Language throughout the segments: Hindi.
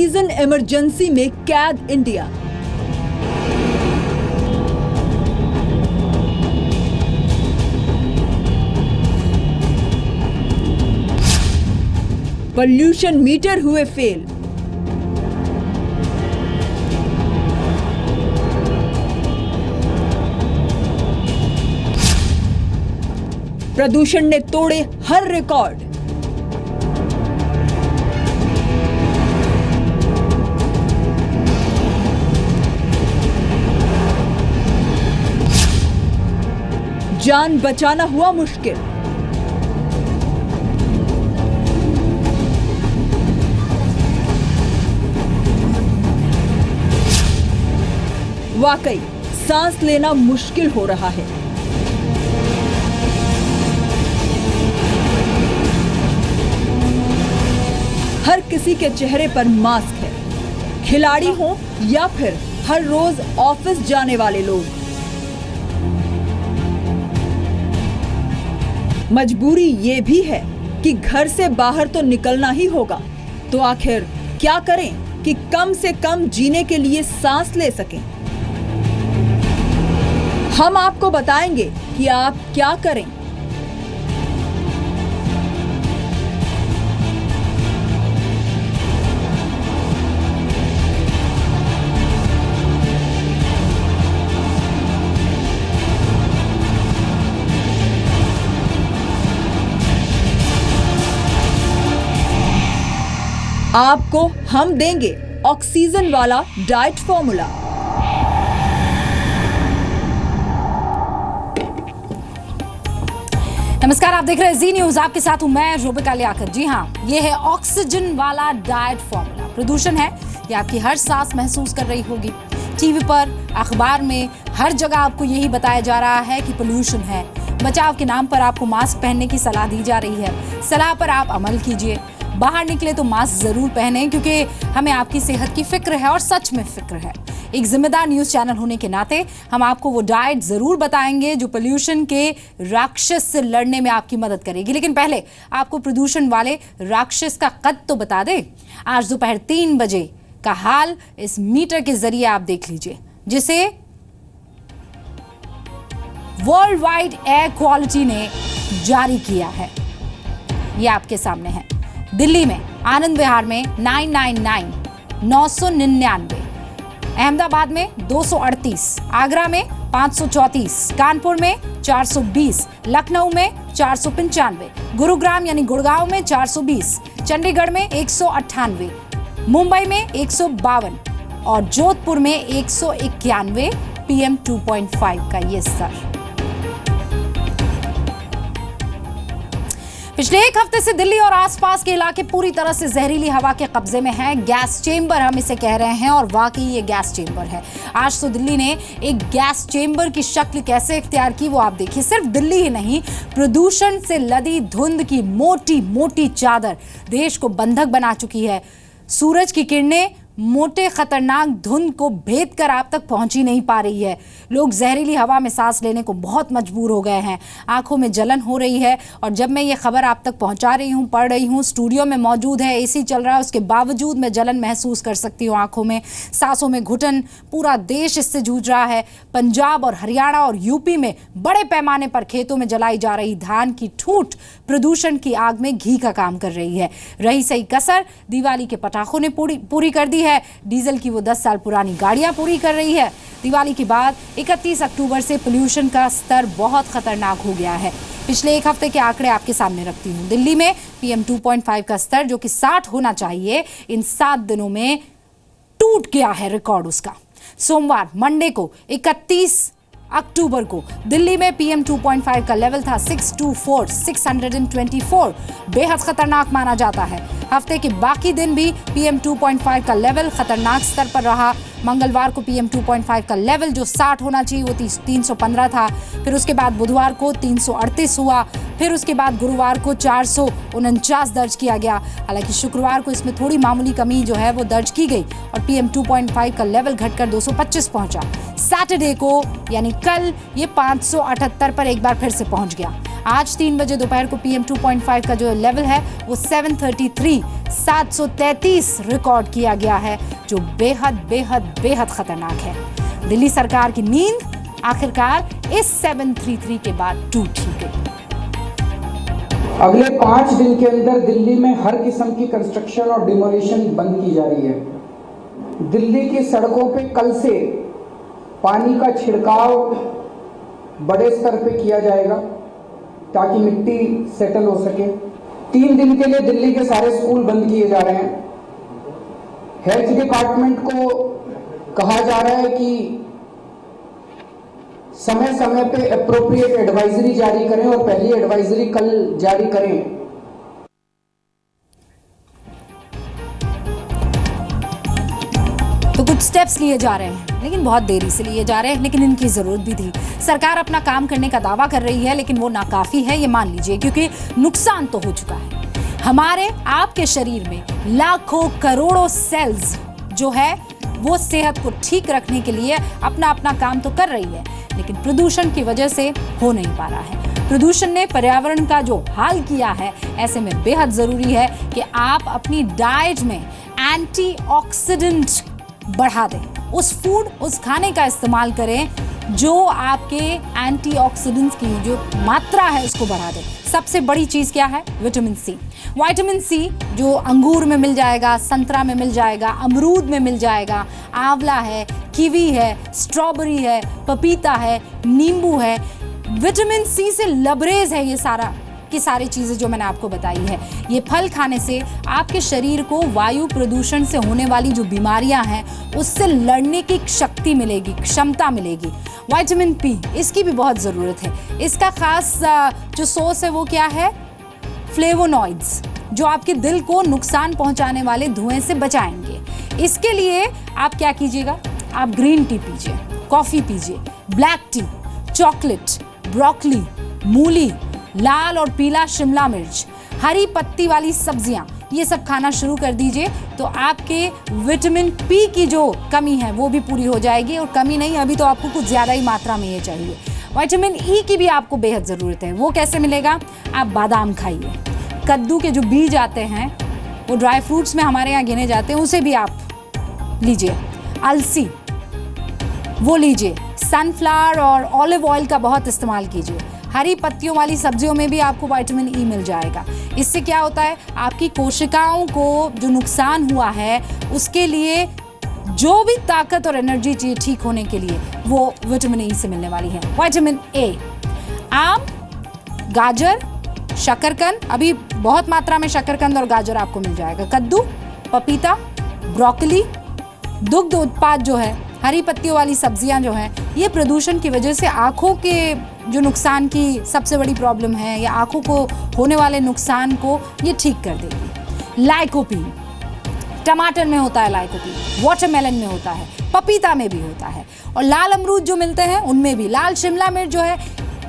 ऑक्सीजन इमरजेंसी में कैद इंडिया। पॉल्यूशन मीटर हुए फेल। प्रदूषण ने तोड़े हर रिकॉर्ड। जान बचाना हुआ मुश्किल। वाकई सांस लेना मुश्किल हो रहा है। हर किसी के चेहरे पर मास्क है, खिलाड़ी हो या फिर हर रोज ऑफिस जाने वाले लोग। मजबूरी ये भी है कि घर से बाहर तो निकलना ही होगा, तो आखिर क्या करें कि कम से कम जीने के लिए सांस ले सकें। हम आपको बताएंगे कि आप क्या करें। आपको हम देंगे ऑक्सीजन वाला डाइट फॉर्मूला। नमस्कार, आप देख रहे हैं जी न्यूज। आपके साथ हूं मैं रूबिका लियाकत। जी हां, ये है ऑक्सीजन वाला डाइट फॉर्मूला। प्रदूषण है ये आपकी हर सांस महसूस कर रही होगी। टीवी पर, अखबार में, हर जगह आपको यही बताया जा रहा है कि पोल्यूशन है। बचाव के नाम पर आपको मास्क पहनने की सलाह दी जा रही है। सलाह पर आप अमल कीजिए। बाहर निकले तो मास्क जरूर पहने, क्योंकि हमें आपकी सेहत की फिक्र है और सच में फिक्र है। एक जिम्मेदार न्यूज चैनल होने के नाते हम आपको वो डाइट जरूर बताएंगे जो पोल्यूशन के राक्षस से लड़ने में आपकी मदद करेगी। लेकिन पहले आपको प्रदूषण वाले राक्षस का कद तो बता दे। आज दोपहर 3 बजे का हाल इस मीटर के जरिए आप देख लीजिए, जिसे वर्ल्ड वाइड एयर क्वालिटी ने जारी किया है। ये आपके सामने है। दिल्ली में आनंद विहार में 999, 999, अहमदाबाद में 238, आगरा में 534, कानपुर में 420, लखनऊ में 495, गुरुग्राम यानी गुड़गांव में 420, चंडीगढ़ में 198, मुंबई में 152 और जोधपुर में 191 PM 2.5 का ये स्तर। पिछले एक हफ्ते से दिल्ली और आसपास के इलाके पूरी तरह से जहरीली हवा के कब्जे में है। गैस चेंबर हम इसे कह रहे हैं, और वाकई ये गैस चेंबर है। आज तो दिल्ली ने एक गैस चेंबर की शक्ल कैसे इख्तियार की वो आप देखिए। सिर्फ दिल्ली ही नहीं, प्रदूषण से लदी धुंध की मोटी मोटी चादर देश को बंधक बना चुकी है। सूरज की किरणें मोटे खतरनाक धुंध को भेद कर आप तक पहुंच ही नहीं पा रही है। लोग जहरीली हवा में सांस लेने को बहुत मजबूर हो गए हैं। आंखों में जलन हो रही है, और जब मैं ये खबर आप तक पहुंचा रही हूं, पढ़ रही हूं, स्टूडियो में मौजूद है, एसी चल रहा है, उसके बावजूद मैं जलन महसूस कर सकती हूं आंखों में, सांसों में घुटन। पूरा देश इससे जूझ रहा है। पंजाब और हरियाणा और यूपी में बड़े पैमाने पर खेतों में जलाई जा रही धान की ठूठ प्रदूषण की आग में घी का काम कर रही है। रही सही कसर दिवाली के पटाखों ने पूरी कर दी है। डीजल की वो 10 साल पुरानी गाड़ियां पूरी कर रही है। दिवाली के बाद 31 अक्टूबर से पोल्यूशन का स्तर बहुत खतरनाक हो गया है। पिछले एक हफ्ते के आंकड़े आपके सामने रखती हूं। दिल्ली में PM 2.5 का स्तर, जो कि 60 होना चाहिए, इन 7 दिनों में टूट गया है रिकॉर्ड उसका। सोमवार मंडे को 31 अक्टूबर को दिल्ली में PM 2.5 का लेवल था 624, बेहद खतरनाक माना जाता है। हफ्ते के बाकी दिन भी PM 2.5 का लेवल खतरनाक स्तर पर रहा। मंगलवार को PM 2.5 का लेवल जो 60 होना चाहिए वो 315 था। फिर उसके बाद बुधवार को 338 हुआ। फिर उसके बाद गुरुवार को 449 दर्ज किया गया। हालांकि शुक्रवार को इसमें थोड़ी मामूली कमी जो है वो दर्ज की गई और PM 2.5 का लेवल घटकर 225 पहुंचा। सैटरडे को यानी कल ये 578 पर एक बार फिर से पहुंच गया। आज 3 बजे दोपहर को PM 2.5 का जो लेवल है वो 733 रिकॉर्ड किया गया है, जो बेहद बेहद बेहद खतरनाक है। दिल्ली सरकार की नींद आखिरकार इस 733 के बाद टूट ही गई। अगले 5 दिन के अंदर दिल्ली में हर किस्म की कंस्ट्रक्शन और डिमोलिशन बंद की जा रही है। दिल्ली की सड़कों पे कल से पानी का छिड़काव बड़े स्तर पे किया जाएगा ताकि मिट्टी सेटल हो सके। 3 दिन के लिए दिल्ली के सारे स्कूल बंद किए जा रहे हैं। हेल्थ डिपार्टमेंट को कहा जा रहा है कि समय समय पे एप्रोप्रिएट एडवाइजरी जारी करें और पहली एडवाइजरी कल जारी करें। तो कुछ स्टेप्स लिए जा रहे हैं, लेकिन बहुत देरी से लिए जा रहे हैं, लेकिन इनकी जरूरत भी थी। सरकार अपना काम करने का दावा कर रही है, लेकिन वो नाकाफी है, ये मान लीजिए, क्योंकि नुकसान तो हो चुका है। हमारे आपके शरीर में लाखों करोड़ों सेल्स जो है वो सेहत को ठीक रखने के लिए अपना अपना काम तो कर रही है, लेकिन प्रदूषण की वजह से हो नहीं पा रहा है। प्रदूषण ने पर्यावरण का जो हाल किया है, ऐसे में बेहद जरूरी है कि आप अपनी डाइट में एंटीऑक्सीडेंट बढ़ा दें। उस फूड, उस खाने का इस्तेमाल करें जो आपके एंटीऑक्सीडेंट्स की जो मात्रा है उसको बढ़ा दे। सबसे बड़ी चीज़ क्या है? Vitamin C. विटामिन सी जो अंगूर में मिल जाएगा, संतरा में मिल जाएगा, अमरूद में मिल जाएगा, आंवला है, कीवी है, स्ट्रॉबेरी है, पपीता है, नींबू है। विटामिन सी से लबरेज है ये सारा की सारी चीज़ें जो मैंने आपको बताई है। ये फल खाने से आपके शरीर को वायु प्रदूषण से होने वाली जो बीमारियां हैं उससे लड़ने की शक्ति मिलेगी, क्षमता मिलेगी। विटामिन पी, इसकी भी बहुत ज़रूरत है। इसका खास जो सोर्स है वो क्या है? फ्लेवोनॉइड्स, जो आपके दिल को नुकसान पहुंचाने वाले धुएं से बचाएंगे। इसके लिए आप क्या कीजिएगा? आप ग्रीन टी पीजिए, कॉफ़ी पीजिए, ब्लैक टी, चॉकलेट, ब्रोकली, मूली, लाल और पीला शिमला मिर्च, हरी पत्ती वाली सब्जियां, ये सब खाना शुरू कर दीजिए, तो आपके विटामिन पी की जो कमी है वो भी पूरी हो जाएगी। और कमी नहीं, अभी तो आपको कुछ ज़्यादा ही मात्रा में ये चाहिए। विटामिन ई की भी आपको बेहद ज़रूरत है। वो कैसे मिलेगा? आप बादाम खाइए, कद्दू के जो बीज आते हैं वो ड्राई फ्रूट्स में हमारे यहाँ गिने जाते हैं, उसे भी आप लीजिए। अलसी वो लीजिए। सनफ्लावर और ऑलिव ऑयल का बहुत इस्तेमाल कीजिए। हरी पत्तियों वाली सब्जियों में भी आपको विटामिन ई मिल जाएगा। इससे क्या होता है? आपकी कोशिकाओं को जो नुकसान हुआ है उसके लिए जो भी ताकत और एनर्जी चाहिए ठीक होने के लिए, वो विटामिन ई से मिलने वाली है। विटामिन ए, आम, गाजर, शकरकंद, अभी बहुत मात्रा में शकरकंद और गाजर आपको मिल जाएगा। कद्दू, पपीता, ब्रोकली, दुग्ध उत्पाद जो है, हरी पत्तियों वाली सब्जियां जो हैं, ये प्रदूषण की वजह से आँखों के जो नुकसान की सबसे बड़ी प्रॉब्लम है या आँखों को होने वाले नुकसान को ये ठीक कर देगी। लाइकोपीन, टमाटर में होता है लाइकोपीन, वाटरमेलन में होता है, पपीता में भी होता है, और लाल अमरूद जो मिलते हैं उनमें भी। लाल शिमला मिर्च जो है,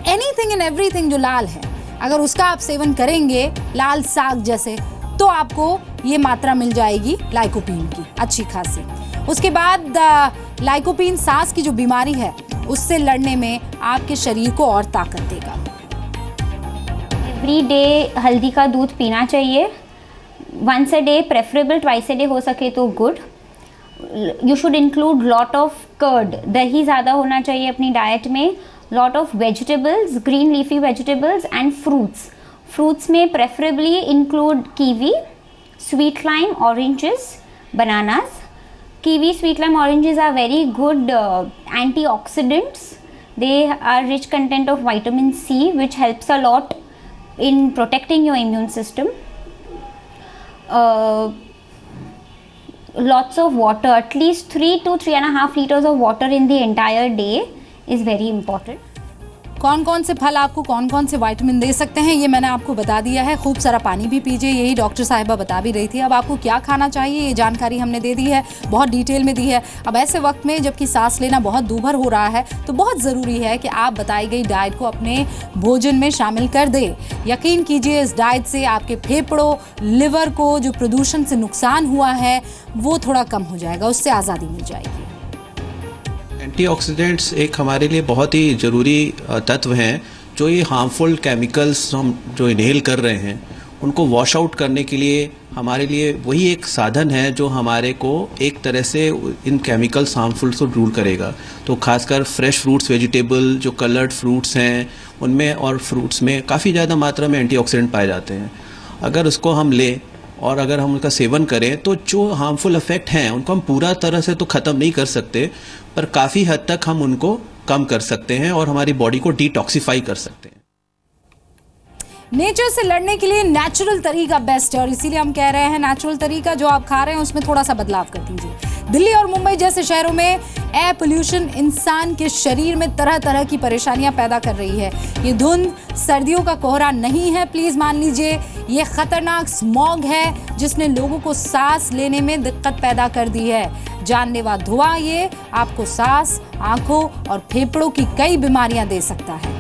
एनीथिंग एंड एवरीथिंग जो लाल है, अगर उसका आप सेवन करेंगे, लाल साग जैसे, तो आपको ये मात्रा मिल जाएगी लाइकोपीन की अच्छी खासी। उसके बाद लाइकोपीन सांस की जो बीमारी है उससे लड़ने में आपके शरीर को और ताकत देगा। एवरी डे हल्दी का दूध पीना चाहिए, once a day, preferable twice a day हो सके तो good. You should include lot of curd, दही ज़्यादा होना चाहिए अपनी डाइट में। Lot of vegetables, green leafy vegetables and fruits. Fruits में preferably include kiwi, sweet lime, oranges, bananas. Kiwi, sweet lime, oranges are very good antioxidants. They are rich content of vitamin C, which helps a lot in protecting your immune system. Lots of water, at least 3 to 3.5 liters of water in the entire day is very important. कौन कौन से फल आपको कौन कौन से विटामिन दे सकते हैं ये मैंने आपको बता दिया है। खूब सारा पानी भी पीजिए, यही डॉक्टर साहिबा बता भी रही थी। अब आपको क्या खाना चाहिए ये जानकारी हमने दे दी है, बहुत डिटेल में दी है। अब ऐसे वक्त में जबकि सांस लेना बहुत दूभर हो रहा है तो बहुत ज़रूरी है कि आप बताई गई डाइट को अपने भोजन में शामिल कर दें। यकीन कीजिए इस डाइट से आपके फेफड़ों, लिवर को जो प्रदूषण से नुकसान हुआ है वो थोड़ा कम हो जाएगा, उससे आज़ादी मिल जाएगी। एंटीऑक्सीडेंट्स एक हमारे लिए बहुत ही ज़रूरी तत्व हैं जो ये हार्मफुल केमिकल्स हम जो इनहेल कर रहे हैं उनको वॉश आउट करने के लिए हमारे लिए वही एक साधन है जो हमारे को एक तरह से इन केमिकल्स हार्मफुल से दूर करेगा। तो खासकर फ्रेश फ्रूट्स, वेजिटेबल, जो कलर्ड फ्रूट्स हैं उनमें और फ्रूट्स में काफ़ी ज़्यादा मात्रा में एंटीऑक्सीडेंट पाए जाते हैं। अगर उसको हम लें और अगर हम उनका सेवन करें तो जो हार्मफुल इफेक्ट हैं उनको हम पूरा तरह से तो ख़त्म नहीं कर सकते, पर काफ़ी हद तक हम उनको कम कर सकते हैं और हमारी बॉडी को डिटॉक्सिफाई कर सकते हैं। नेचर से लड़ने के लिए नेचुरल तरीका बेस्ट है और इसीलिए हम कह रहे हैं नेचुरल तरीका जो आप खा रहे हैं उसमें थोड़ा सा बदलाव कर दीजिए। दिल्ली और मुंबई जैसे शहरों में एयर पोल्यूशन इंसान के शरीर में तरह तरह की परेशानियां पैदा कर रही है। ये धुंध सर्दियों का कोहरा नहीं है, प्लीज मान लीजिए। ये खतरनाक स्मॉग है जिसने लोगों को सांस लेने में दिक्कत पैदा कर दी है। जानलेवा धुआं ये आपको सांस, आंखों और फेफड़ों की कई बीमारियां दे सकता है।